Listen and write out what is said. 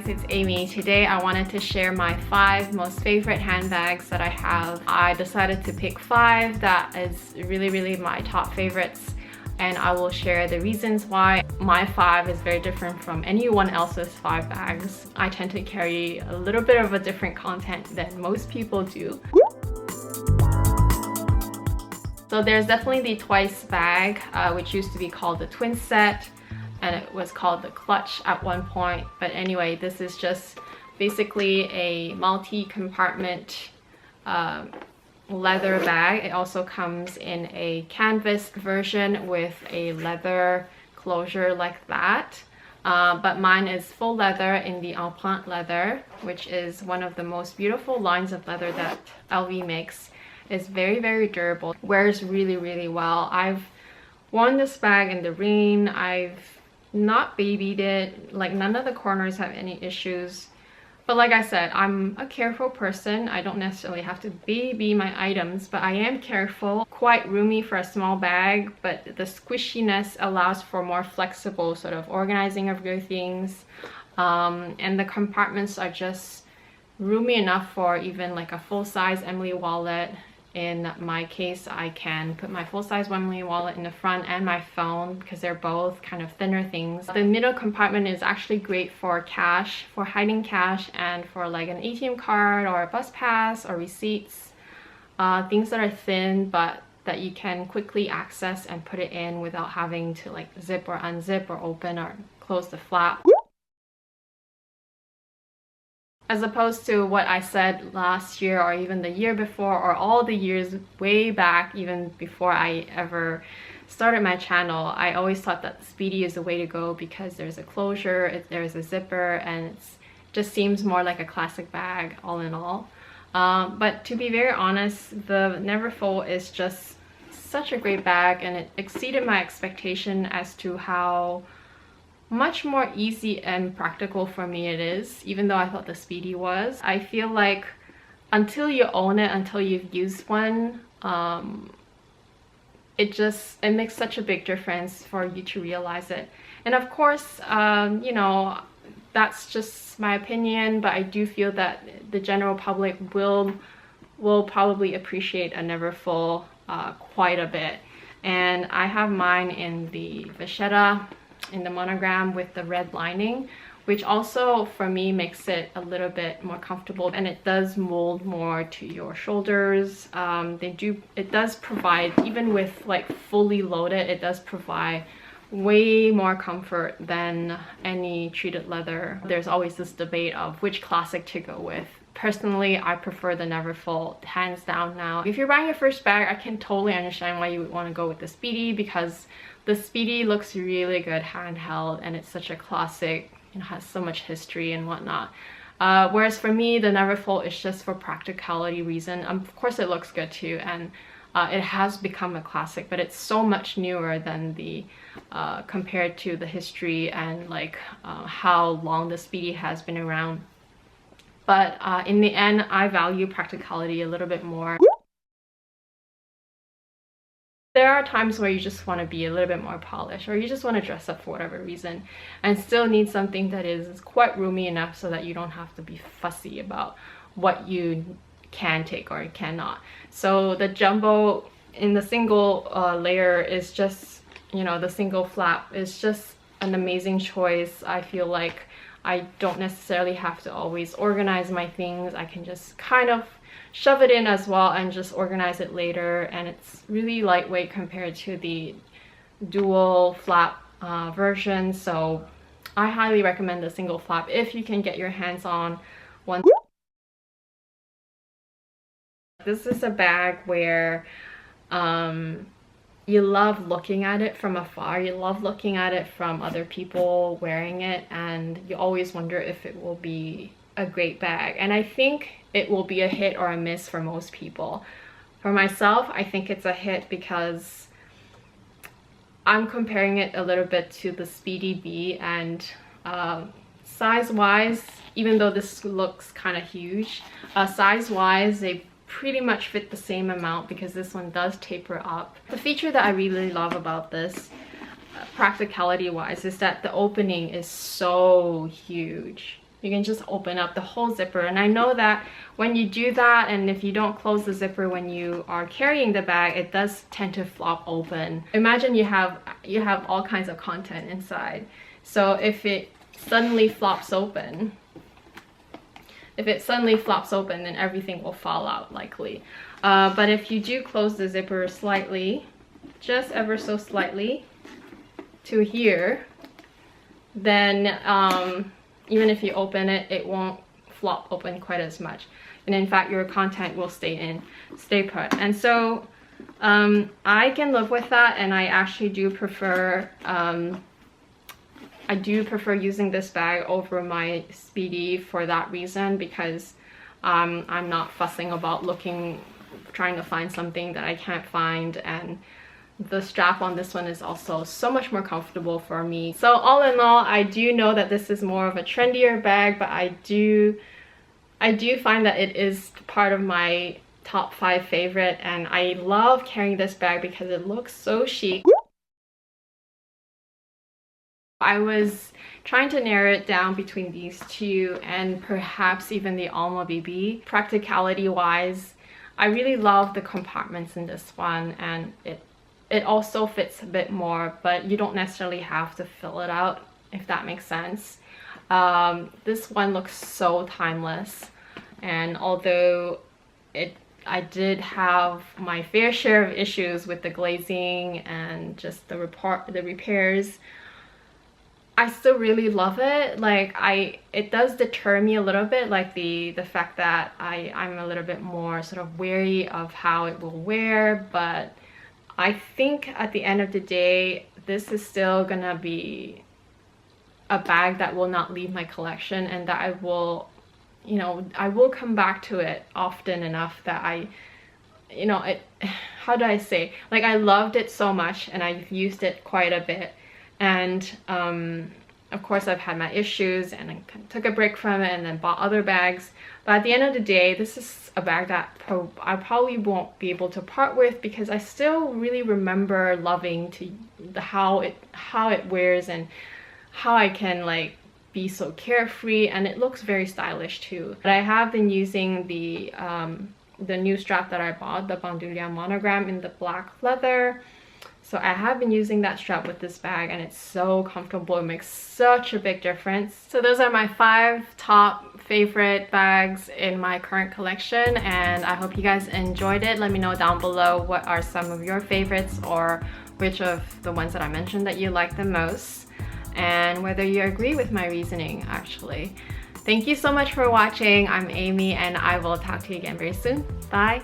guys, it's Amy. Today I wanted to share my 5 most favorite handbags that I have. I decided to pick 5 that is really my top favorites, and I will share the reasons why my 5 is very different from anyone else's 5 bags. I tend to carry a little bit of a different content than most people do. So there's definitely the Twice bag, which used to be called the twin set, and it was called the clutch at one point. But anyway, this is just basically a multi-compartment leather bag. It also comes in a canvas version with a leather closure like that. But mine is full leather in the empreinte leather, which is one of the most beautiful lines of leather that LV makes. It's very durable, wears really well. I've worn this bag in the rain. I've not babied it, like none of the corners have any issues. But like I said, I'm a careful person. I don't necessarily have to baby my items, but I am careful. Quite roomy for a small bag, but the squishiness allows for more flexible sort of organizing of your things. And the compartments are just roomy enough for even like a full-size Emily wallet. In my case, I can put my full-size Emily wallet in the front and my phone because they're both kind of thinner things. The middle compartment is actually great for cash, for hiding cash, and for like an ATM card or a bus pass or receipts. Things that are thin but that you can quickly access and put it in without having to like zip or unzip or open or close the flap. As opposed to what I said last year or even the year before or all the years way back, even before I ever started my channel, I always thought that Speedy is the way to go because there's a closure, there's a zipper, and it just seems more like a classic bag all in all. But to be very honest, the Neverfull is just such a great bag, and it exceeded my expectation as to how much more easy and practical for me it is, even though I thought the Speedy was. I feel like until you own it, until you've used one, it makes such a big difference for you to realize it. And of course, you know, that's just my opinion, but I do feel that the general public will probably appreciate a Neverfull quite a bit. And I have mine in the vachetta, in the monogram with the red lining, which also for me makes it a little bit more comfortable, and it does mold more to your shoulders. It does provide, even with like fully loaded, it does provide way more comfort than any treated leather. There's always this debate of which classic to go with. Personally, I prefer the Neverfull hands down now. If you're buying your first bag, I can totally understand why you would want to go with the Speedy, because the Speedy looks really good handheld and it's such a classic, it has so much history and whatnot. Whereas for me, the Neverfull is just for practicality reason. Of course it looks good too, and it has become a classic, but it's so much newer than the compared to the history and like how long the Speedy has been around. But in the end, I value practicality a little bit more. There are times where you just want to be a little bit more polished, or you just want to dress up for whatever reason and still need something that is quite roomy enough so that you don't have to be fussy about what you can take or cannot. So the jumbo in the single layer is just, you know, the single flap is just an amazing choice. I feel like I don't necessarily have to always organize my things. I can just kind of shove it in as well and just organize it later, and it's really lightweight compared to the dual flap version. So I highly recommend the single flap if you can get your hands on one. This is a bag where you love looking at it from afar, you love looking at it from other people wearing it, and you always wonder if it will be a great bag. And I think it will be a hit or a miss for most people. For myself, I think it's a hit because I'm comparing it a little bit to the Speedy B, and size wise, even though this looks kind of huge, size wise they pretty much fit the same amount because this one does taper up. The feature that I really love about this, practicality wise, is that the opening is so huge. you can just open up the whole zipper. And I know that when you do that, and if you don't close the zipper when you are carrying the bag, it does tend to flop open. Imagine you have all kinds of content inside. So if it suddenly flops open, then everything will fall out likely. But if you do close the zipper slightly, just ever so slightly to here, then even if you open it, it won't flop open quite as much. And in fact, your content will stay put. And so I can live with that, and I actually do prefer using this bag over my Speedy for that reason, because I'm not fussing about trying to find something that I can't find, and the strap on this one is also so much more comfortable for me. So all in all, I do know that this is more of a trendier bag, but I do find that it is part of my top 5 favorite, and I love carrying this bag because it looks so chic. I was trying to narrow it down between these two and perhaps even the Alma BB. Practicality wise, I really love the compartments in this one, and it also fits a bit more, but you don't necessarily have to fill it out, if that makes sense. This one looks so timeless, and although I did have my fair share of issues with the glazing and just the repairs, I still really love it. Like, it does deter me a little bit, like the fact that I'm a little bit more sort of wary of how it will wear, but I think at the end of the day, this is still gonna be a bag that will not leave my collection, and that I will come back to it often enough that how do I say, like, I loved it so much and I've used it quite a bit, and of course I've had my issues and I took a break from it and then bought other bags, but at the end of the day, this is a bag that I probably won't be able to part with, because I still really remember loving how it wears and how I can like be so carefree, and it looks very stylish too. But I have been using the new strap that I bought, the Bandoulian monogram in the black leather. So I have been using that strap with this bag, and it's so comfortable. It makes such a big difference. So those are my 5 top favorite bags in my current collection, and I hope you guys enjoyed it. Let me know down below what are some of your favorites, or which of the ones that I mentioned that you like the most, and whether you agree with my reasoning actually. Thank you so much for watching. I'm Amy, and I will talk to you again very soon. Bye!